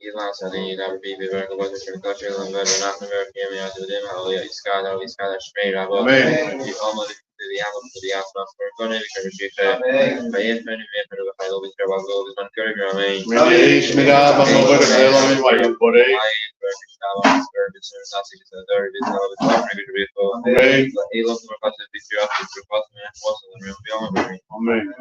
Ilásani Rabbi Biberga Bazosok Tashilam Vernak Verkiemi Adudim Alia Iskada Shmeirabo Almadi the Yamam to the Asma for Kone Vikashife by Infany Member of Hilo with Trabago with Mankari Ramain Shmirab and over the Elam and Wayne for a service Nasi is a very good Elo for Passive Victory after Passman was in the real Amen.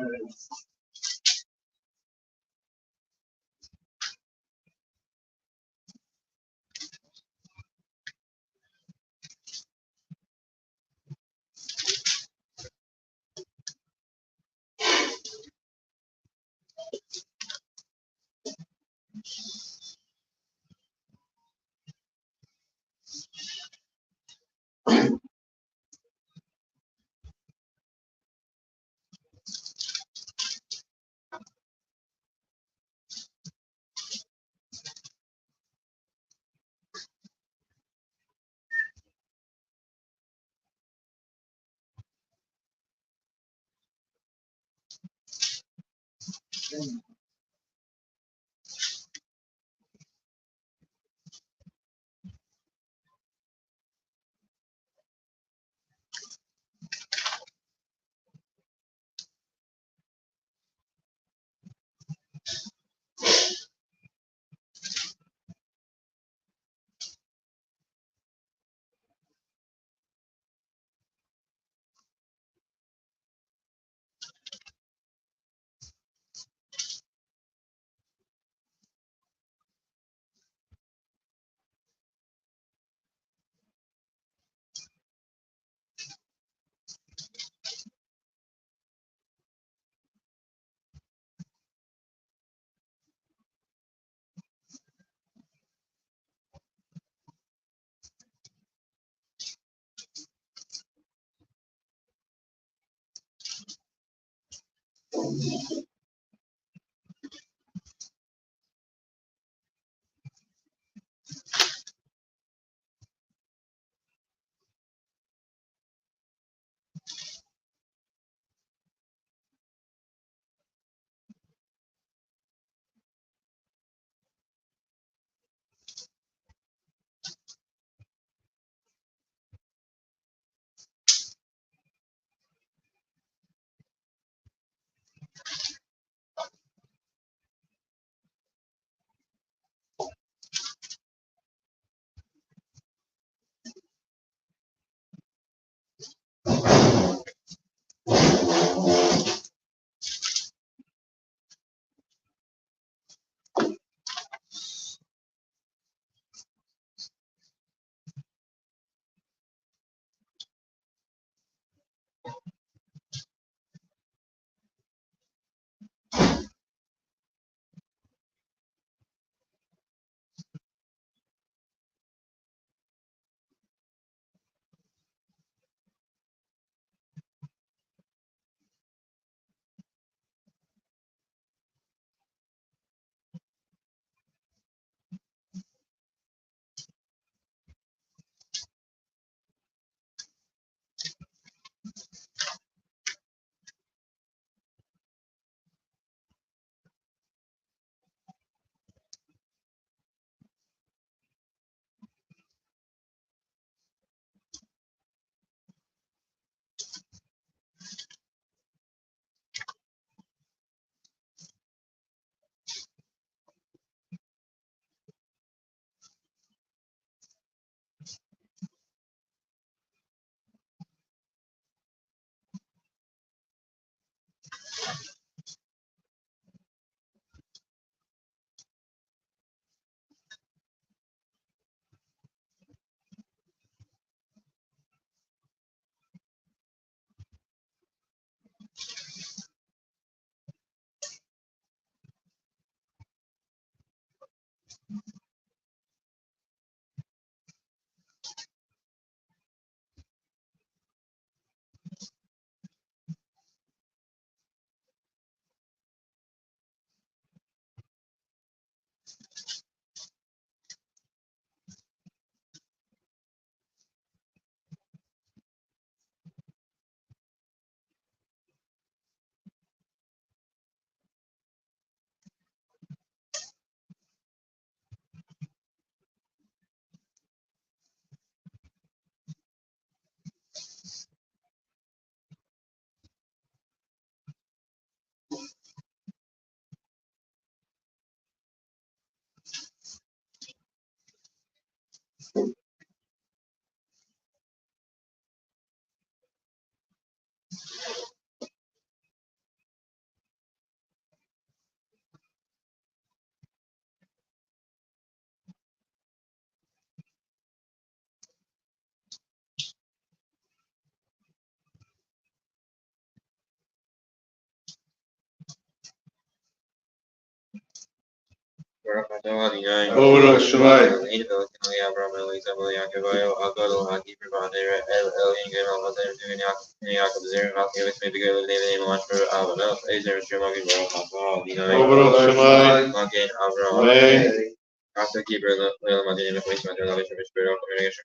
After keep little Madrid in place, Madrid, Spirit of communication,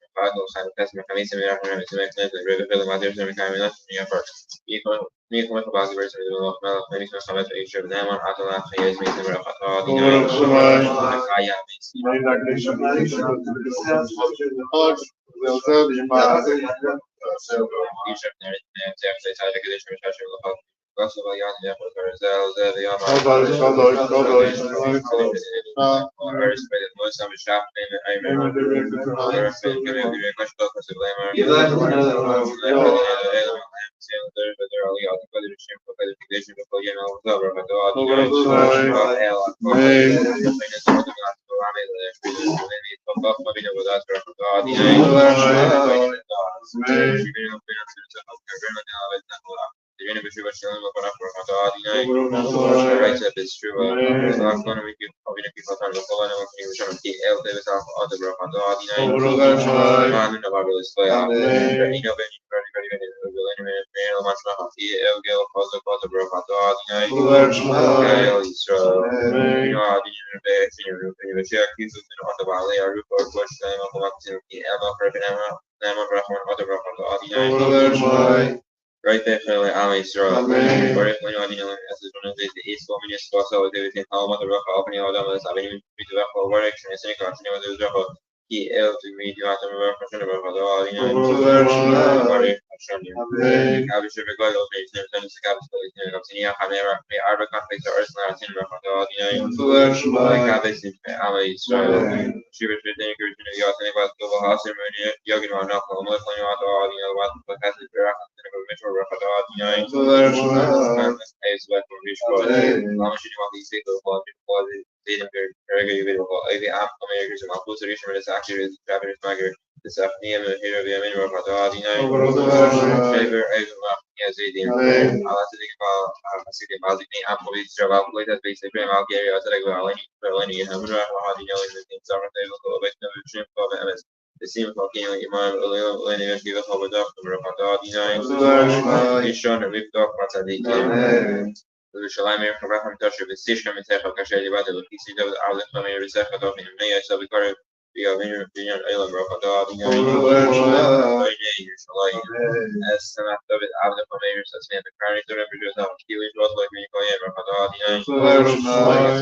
Simon Test, Mechanism, River, Madrid, and Camila, Nico Baggers, maybe some comment to each of them on Atala, Hayes, Mason, right there, Ame Israel. Or if when you know, as the one of the East Women is also everything, how much of a opening out of us, I mean, we do a work action, and second continue with the job. He else to meet you at the work of the work, you know, I wish you go over it, and the capital is near Copsinia, Hamera, the Arbor conflicts are not in the you know, Cabbage in Ame Israel. She was written in the Yossi about global house ceremony, Yogi or not, almost when you want to, you know, what has the Metro Raphael, you know, is what we reach for. How much you want these people for the dating very good. The app Americans and Apple solution is actually Japanese market. This afternoon, here we are in Raphael, you know, favor as a deal. I'll think about city housing, Apple is about later basically about Gary, I said, well, any hammer, how do you know in summer table, but no shrimp of MS. The same fucking Imam when you give us over the Raphael, you know, is shown a ripped off what's a day. ירושלים רחבה חמישה וסיש כמתך קשה ליבת אלוקיסי דוד עבד חמי רסך דוב נמני יסב בקרב ביאבין בניין אילם רחבה דוד ירושלים السماء دود عبد خمي رسال سمية بكاري دون بجوز عبد كيوي جوز لك من قوية رحمة الله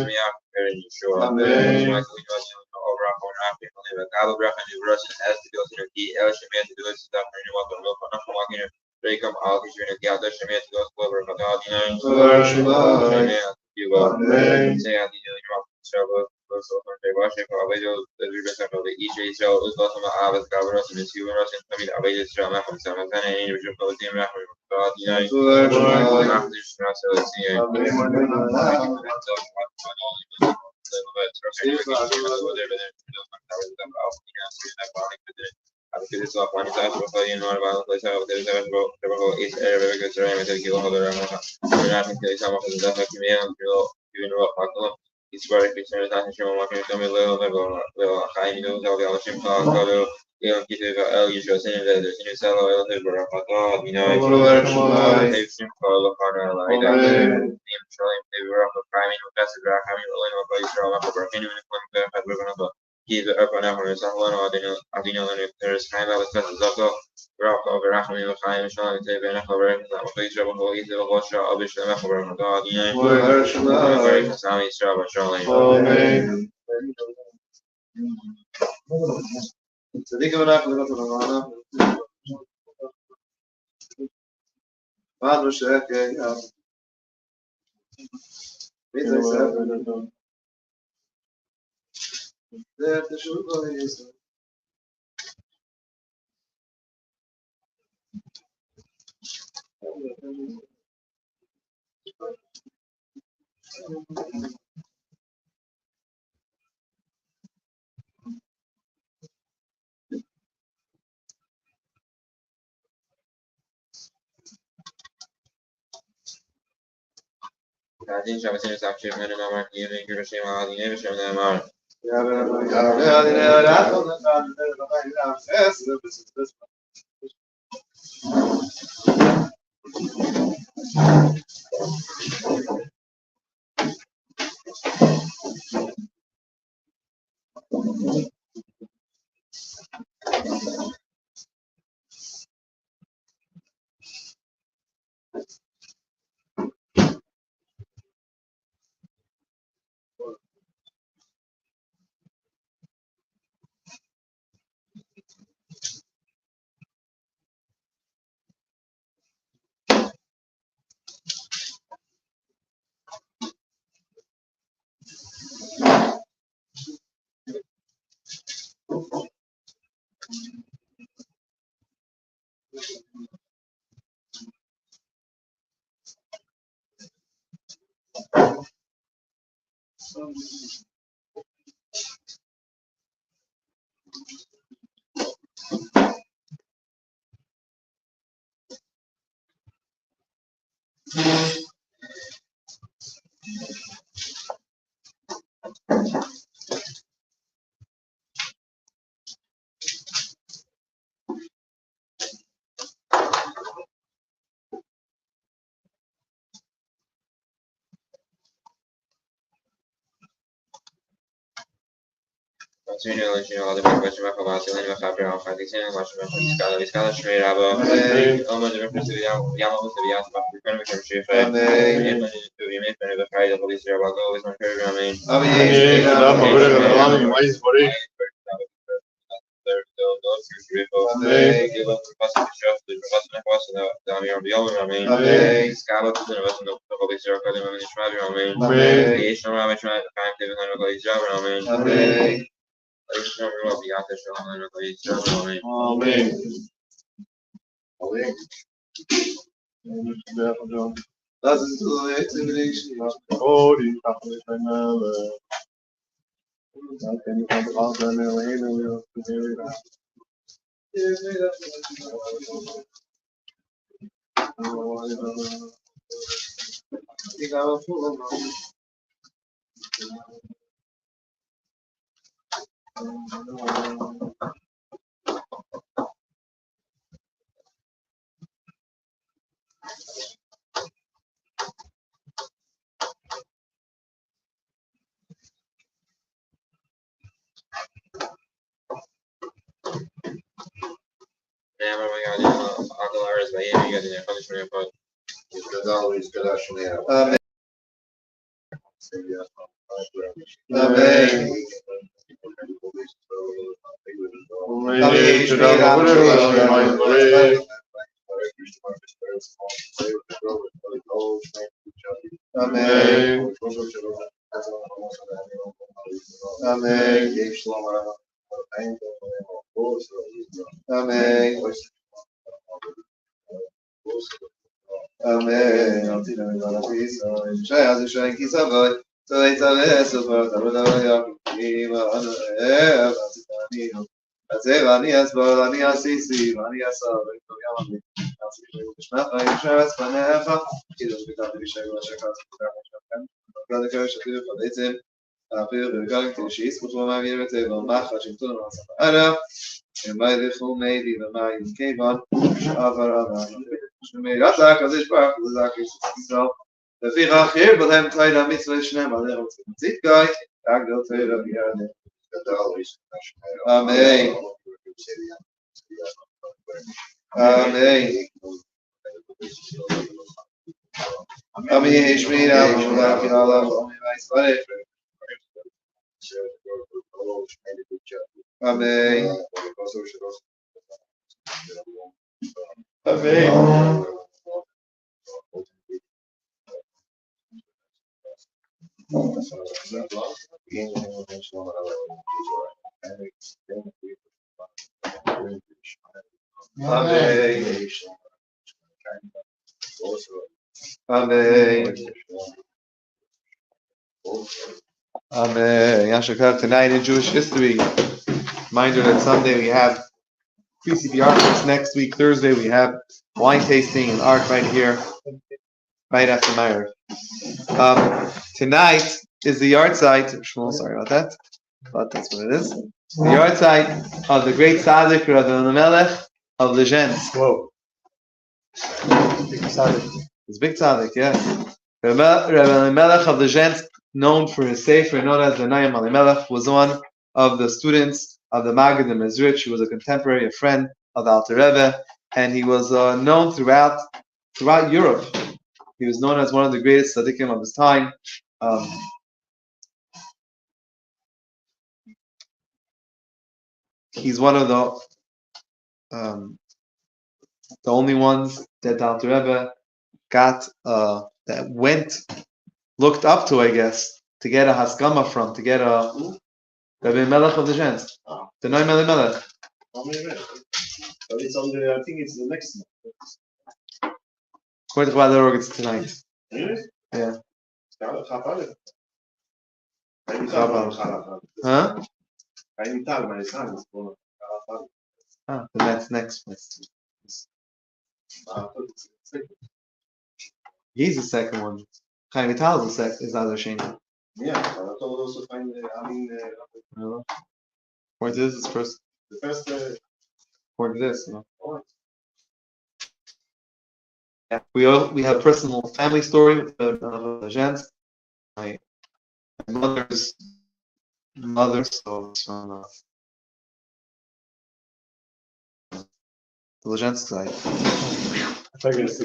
سمية كرين يشوع سمية كوي جوز over on after the Galo Brahan and Russian as the Ghost of the El Shemet to do this stuff for anyone to look on a walking break up all these units gather Shemet to go over for the audience. You go say at the trouble. So from the Russian for Abejo, the represent of the EJ show was also Abbas Gavros and the Cuban Russian coming Abejo Strama from Saman and any region of the team Rahman for the audience. It's very concerned that I'm walking to me little high news of the Alshim Talk, Leon Kitty, El Yushin, the Sinisalo, El Hebron, you know, they've seen for the corner like that. They were up a priming with Pastor having the line of place from up a Burkina and we're going to keep the up and up on the Salon or Adino and if there's kind of a special Zoko, Rock over Rahmi with Haim Shawn and Taven over that place of a whole easy of a wash of the Shemach God, you know, very Kasami Strava Charlie. Adin Shabbatin Sakshim and Amar Yevin Kirishim Ali Nevishim Namar. Continue to all the question of Vasilin of Fabri of Fadison, watch of Viscala, Shmir Abba, almost the reference to the Yamaha, the Yas of the Kermit of Chief, and to be made for the Friday of the Police Rabba go with my favorite remain. Give up the bus of the chef, the bus of the Amir of the Owen remain. Scala to the rest of the Police Rabba, the Shmabi remain. The Asian Rabbit, the 500 Police Rabba remain. Amen. Das ist so intimidation. Oh, die Sache ist eine. Da kann ich auch raus, wenn wir reden, wir Tonight in Jewish history, reminder that Sunday we have PCPR class. Next week, Thursday, we have wine tasting and art right here, right after Meir. Tonight is the yard site. Sorry about that, but that's what it is. The yard site of the great tzaddik Rabbi Melech of Lezhensk. Whoa. Big tzaddik. It's big tzaddik, yeah. Rabbi Melech of Lezhensk, known for his sefer, known as the Nayim Elimelech, was one of the students of the Maggid and Mezrich. He was a contemporary, a friend of the Alter Rebbe, and he was known throughout Europe. He was known as one of the greatest tzaddikim of his time. He's one of the only ones that the Alter Rebbe got looked up to, I guess, to get a haskama from, to get a Rabbi Melech of the Gens, the Noam Elimelech. But it's on the, I think it's the next one. According to Chabad it's tonight. Really? Yeah. Huh? Then that's next. He's the second one. Chaim Vital is the other Sheni. Yeah, but I thought also find According to this, it's first. the first. According to this, yeah. We have personal family story with the gens. My mother's mother, so it's from the Lezhensk side. I was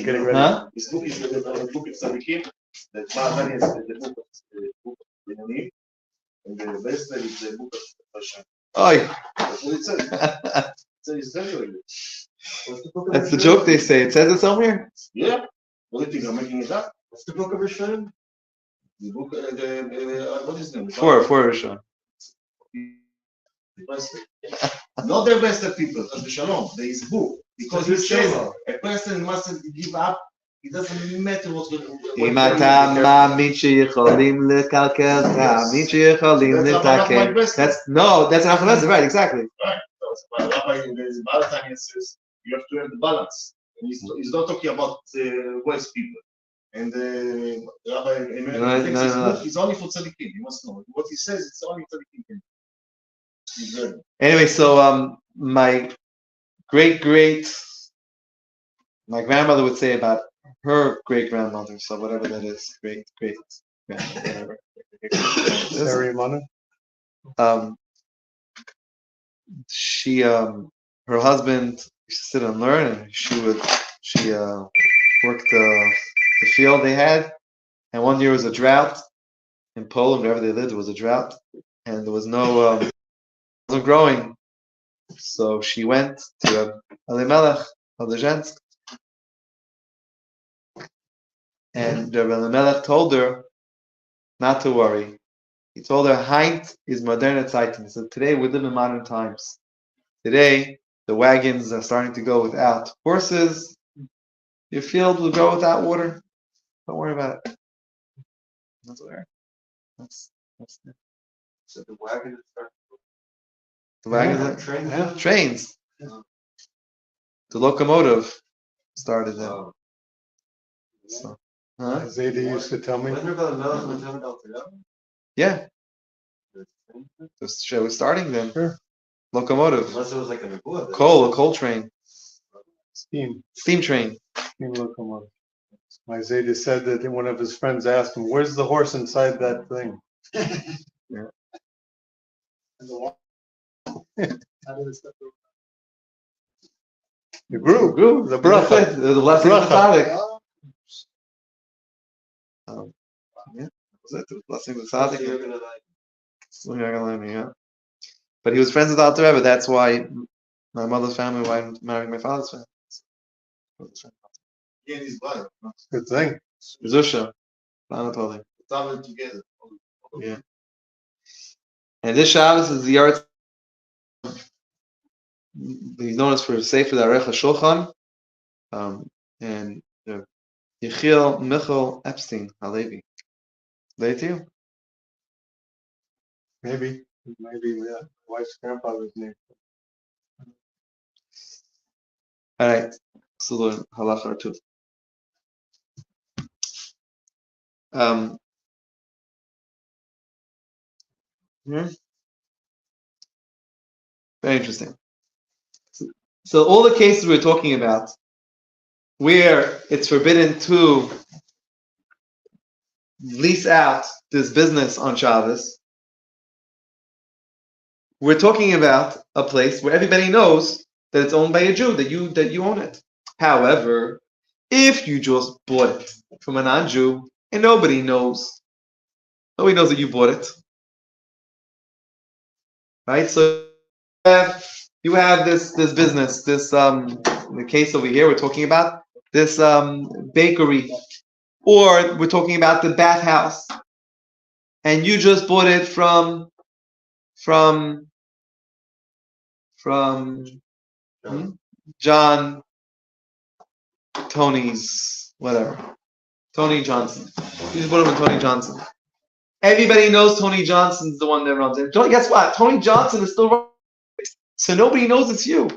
getting ready. Huh? His book is the book of Tzadikim. The Ma'atani is the book of Benoni. And the Vesta is the book of Hashem. Oi! That's what it says. It's everywhere. That's the joke they say. It says it somewhere? Yeah. What do you think? I'm making it up. What's the book of Hashem? The book, what is the name? Four Rishon. Not the best of people, the Shalom. There is a book. Because he says a person mustn't give up. It doesn't matter what's going to אם אתה מאמין שיכולים לקלקל, תאמין שיכולים לתקן. That's an alphabet, right, exactly. Right. So, Rabbi, there's a Balatanian says you have to have the balance. And he's not talking about West people. And Rabbi Emmanuel takes his book, it's only for tzaddikim. You must know. What he says, it's only tzaddikim. Anyway, so my grandmother would say about her great-grandmother, so whatever that is, great-grandmother, whatever. She, her husband used to sit and learn, and she worked the field they had, and one year was a drought in Poland, wherever they lived, there was a drought, and there was no, wasn't growing, so she went to Elimelech of the Zhensk, and Rabbi Elimelech told her not to worry. He told her, Heint is moderne Zeiten. He said, today we live in modern times. Today, the wagons are starting to go without horses. Your field will go without water. Don't worry about it. That's where. That's it. So the wagon is starting to go. The wagons, trains. The locomotive started then. So, Zayda used to tell me. Yeah. The show was starting then. Sure. Locomotive. Unless it was like a coal train. Steam train. Steam locomotive. My Zayda said that one of his friends asked him, where's the horse inside that thing? Yeah. It grew. The bracha. The blessing of the tzaddik. Yeah. Was it the blessing of the tzaddik? Yeah. But he was friends with Alter Rebbe. That's why my mother's family married my father's family. Yeah, he's black. Good thing. Zusha. Anatoly. Traveling together. Yeah. And this Shabbos is the yard. He's known as for Sefer Arecha Shulchan. And Yechiel Michal Epstein Halevi. They too? Maybe my wife's grandfather's name. All right. So the halacha or two. Very interesting. So all the cases we're talking about, where it's forbidden to lease out this business on Shabbos, we're talking about a place where everybody knows that it's owned by a Jew, that you own it. However, if you just bought it from a non-Jew and nobody knows that you bought it, right? So you have this business, the case over here we're talking about this bakery, or we're talking about the bathhouse, and you just bought it from John Tony's whatever, Tony Johnson. You just bought it from Tony Johnson. Everybody knows Tony Johnson's the one that runs it. Guess what? Tony Johnson is still running it, so nobody knows it's you.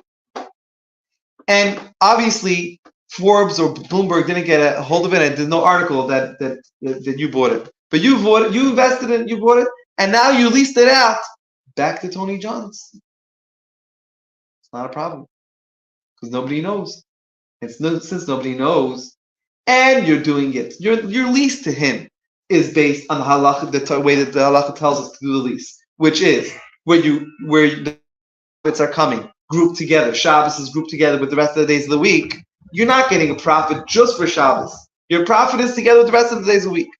And obviously, Forbes or Bloomberg didn't get a hold of it, and there's no article that you bought it. But you bought it, you invested in it, you bought it, and now you leased it out back to Tony Johnson. It's not a problem because nobody knows. Since nobody knows, and you're doing it, your lease to him is based on the halacha, the way that the halacha tells us to do the lease, which is where the profits are coming grouped together. Shabbos is grouped together with the rest of the days of the week. You're not getting a profit just for Shabbos. Your profit is together with the rest of the days of the week.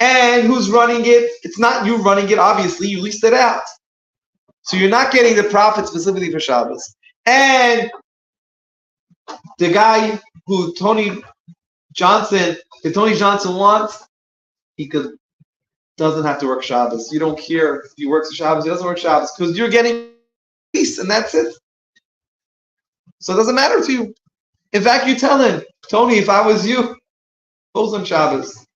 And who's running it? It's not you running it, obviously. You leased it out. So you're not getting the profit specifically for Shabbos. And the guy who Tony Johnson wants, he doesn't have to work Shabbos. You don't care if he works Shabbos, he doesn't work Shabbos, because you're getting peace, and that's it. So it doesn't matter to you. In fact, you tell him, Tony, if I was you, close on Shabbos.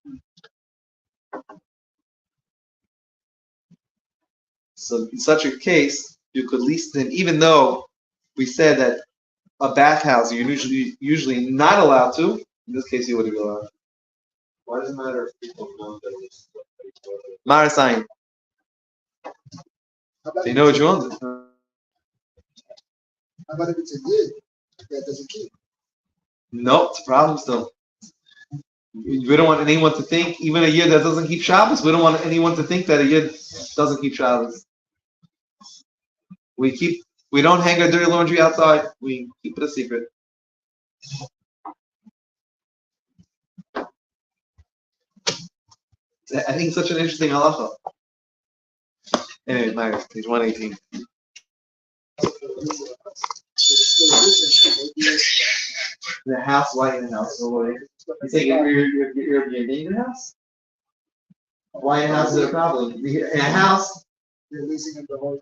So in such a case, you could lease them, even though we said that a bathhouse you're usually not allowed to. In this case, you would be allowed. Why does it matter if people know that it's Marasayin. They know what you own. How about if it's a yid that doesn't keep? No, it's a problem still. We don't want anyone to think, even a yid that doesn't keep Shabbos, we don't want anyone to think that a yid doesn't keep Shabbos. We don't hang our dirty laundry outside. We keep it a secret. I think it's such an interesting halacha. Anyway, Myers, page 118. The house, why in the house? You say you're Airbnb in the house? Why in the house is it a problem? In a house, You're leasing it the whole.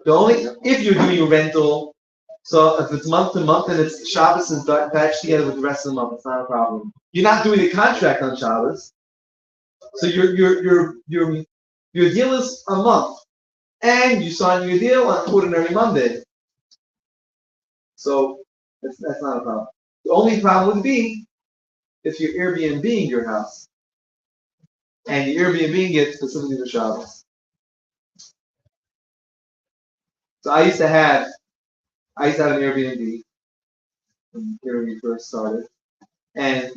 if you're doing a rental, so if it's month to month and it's Shabbos is batched together with the rest of the month, it's not a problem. You're not doing a contract on Shabbos, so your deal is a month, and you sign your deal on ordinary Monday. So that's not a problem. The only problem would be if you're Airbnb-ing your house, and you're Airbnb-ing it specifically for Shabbos. So I used to have an Airbnb when Airbnb first started, and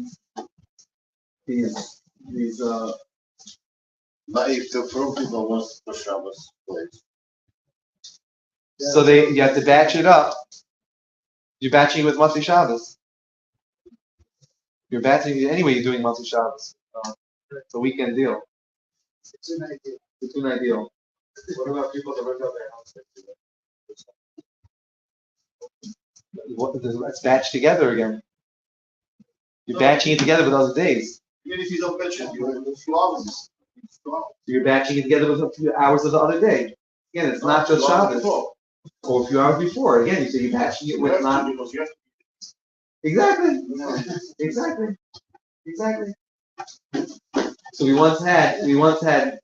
these If the pro people wants for Shabbos, please. so you have to batch it up. You're batching it with monthly Shabbos. You're batching it anyway. You're doing monthly Shabbos. It's a weekend deal. It's an idea. It's a two-night deal. What about people that rent out their house? It's batched together again. You're batching it together with other days. Even if you don't mention it, you have a few hours. So you're batching it together with a few hours of the other day. Again, it's not just Shabbos. Or a few hours before. Again, you say you're batching it with not. Because you have to. Exactly. So we once had.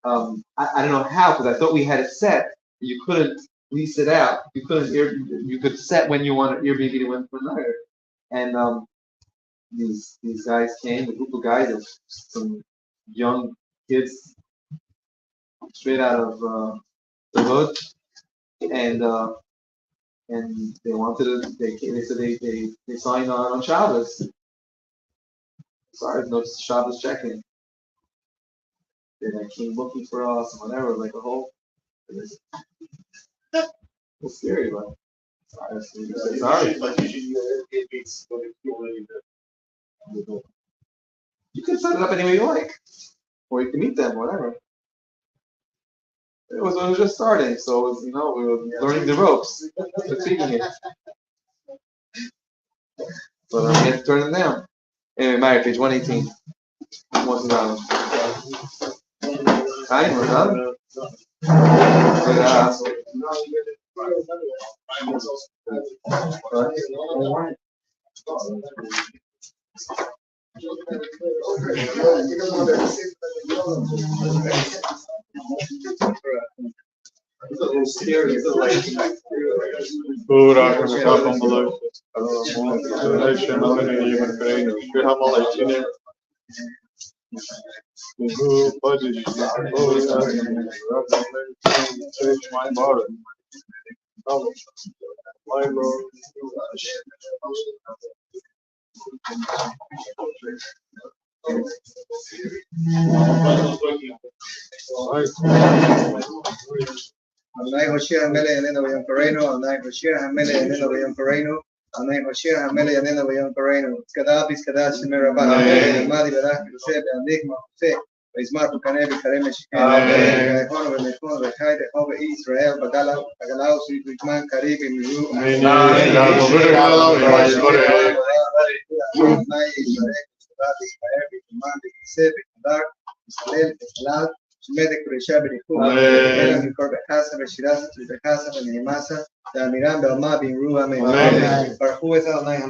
I don't know how, because I thought we had it set. You couldn't lease it out. You could set when you want Airbnb to rent for another. And these guys came, a group of guys, some young kids straight out of the hood, and they wanted to. They said they signed on Shabbos. Sorry, no Shabbos check-in. They like came looking for us and whatever, like a whole. It was scary, but sorry. You can set it up any way you like, or you can meet them, whatever. It was just starting, so it was, we were learning the ropes, tweaking it. So I'm going to turn them down. Anyway, Married, page 118. What's around? Hi, we're done. It's a little scary. It's like Anai Hoshia Hamele Yanena Vayam Pareno, Anai Hoshia Hamele Yanena Vayam Pareno, Anai Hoshia Hamele Yanena Vayam Pareno, Skadabis Kadash Merabah, Madi Badah, Sebe, Andigma, Fe, Ismar Kanebi, Karemesh, Hono, Mekon, Rekai, Hove Israel, Badala, Agalau, Sweetman, Karibi, Miru, Anai Israel, Skadabis, Karebi, Mandi, Sebe, Dark, Israel, Lal, Shmedek Risha Berichu, and Corbecasa, Beshirasa, Tribecasa, and Nemasa, the Miranda, Mabi, Ru, Amen. Barhu is all night,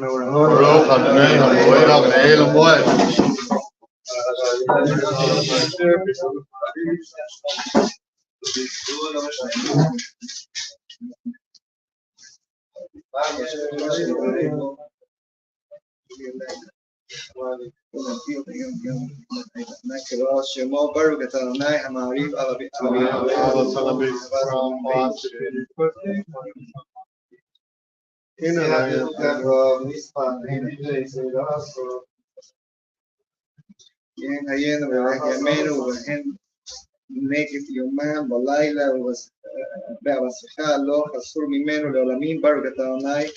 Shemo Baruch Adonai Maariv Naked Yoman, Balaila was Bavasecha, Lo, Hasur Mimeno, Leolamim, Baruch Adonai.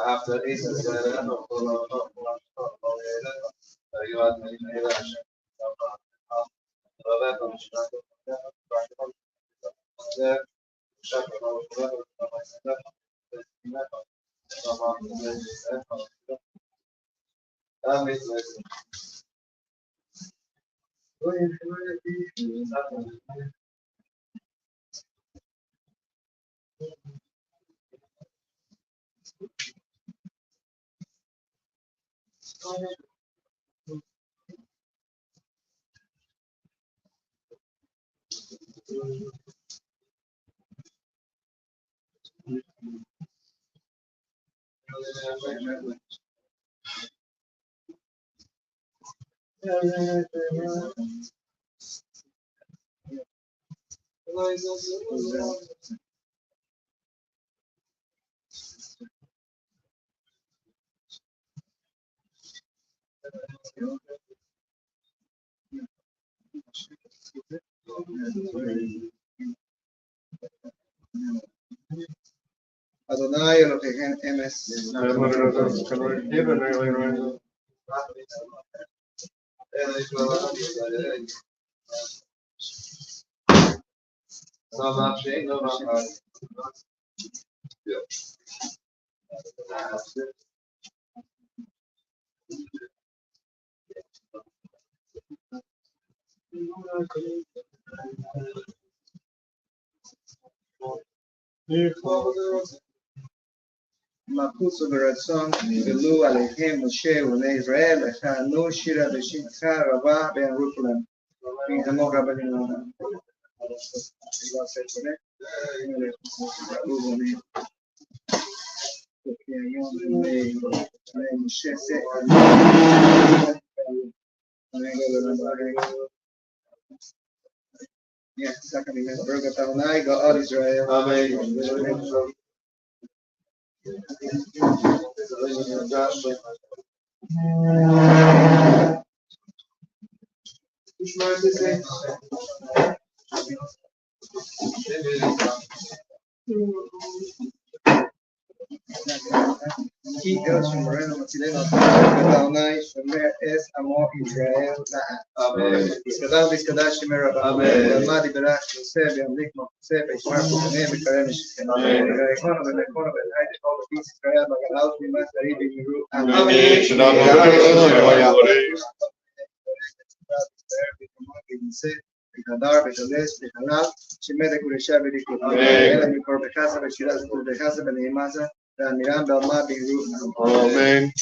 After this is Adonai Elohim Emes. Makusu Beratzon, Velu Aleichem Moshe Ule Israel, Echanu Shira Beshimcha Rabah Ben Rukulam. In Hamor Rabbanim. Yeah, second in Berga Taunai, God Israel. Amen. כי אל שומרנו מצילנו בתאוני שומר אס עמו ישראל לעד. בזכדה שמר רבה. ולמד יברך יוסף וימליך מחוסף וישמר פתני וקרב משכם. ויכונו ולכונו ולהי לכל בביס ישראל בגלל תמימת דרי במירו. אמן. וחדר וחלס וחלב שמדק ורשע וליקוד. אלא מקור בחסה ושירה זכות בחסה ונעימזה ואמירם בעלמה בהירות. Amen.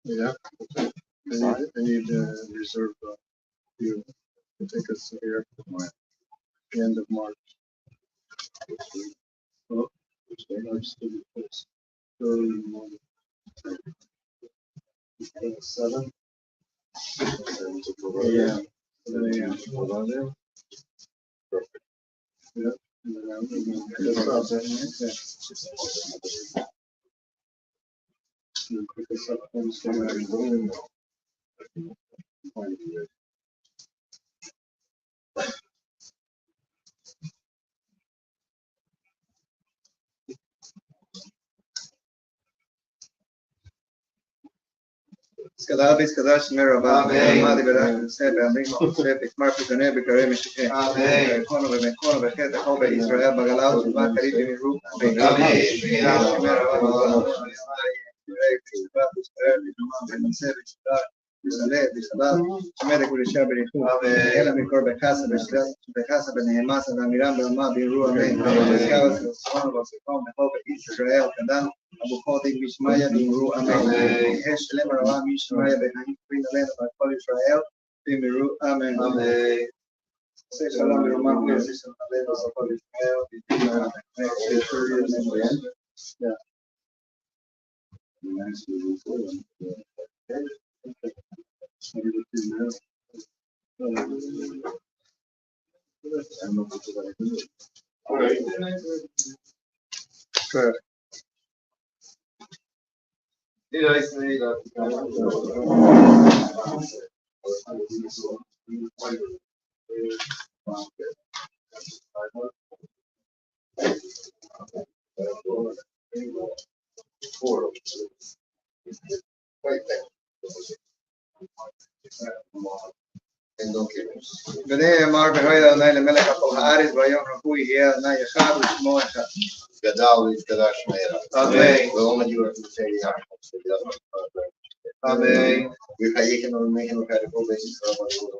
Yeah, okay. I need to reserve you to take us here at the end of March. Oh, March 31st. Early in the morning. 7? Yeah. 7 a.m. Perfect. Yeah. And then Skada biskada shmer rabba madi berach se be'amrik se bikmar pizane b'karei meshike kono ve'mekono ve'chet echol be'Israel b'galau zman karib b'miru amen shmer rabba שמד הקודשה בריחו, אלא מקור בחסה בנהמס ואמירם ברמה בירו אמן, וזכר וסרסון ובספון בכל בישראל קדם, אבו חודי משמעיה בירו אמן, יהיה שלם הרבה משמעיה בהאים קוראים עלינו בכל ישראל, בירו אמן. עושה שלום ברמה ויעשה שלום עלינו בכל ישראל, בירו Mincha Maariv Services Maaris Bayom Rakui here na Yachad Ushmo Echad. Gadal is Gadal Shmeira. Amen. We only do it to say Amen. we can you can make him kind of go basis for what you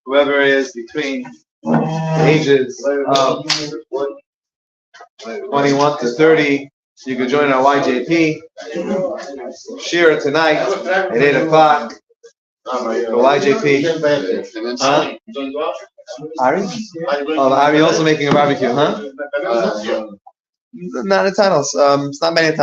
Whoever is between the ages of 21 to 30, you can join our YJP Shira tonight at 8 o'clock. The YJP. Huh? Ari? Oh, Ari also making a barbecue, huh? Not a tunnels. It's not many tunnels.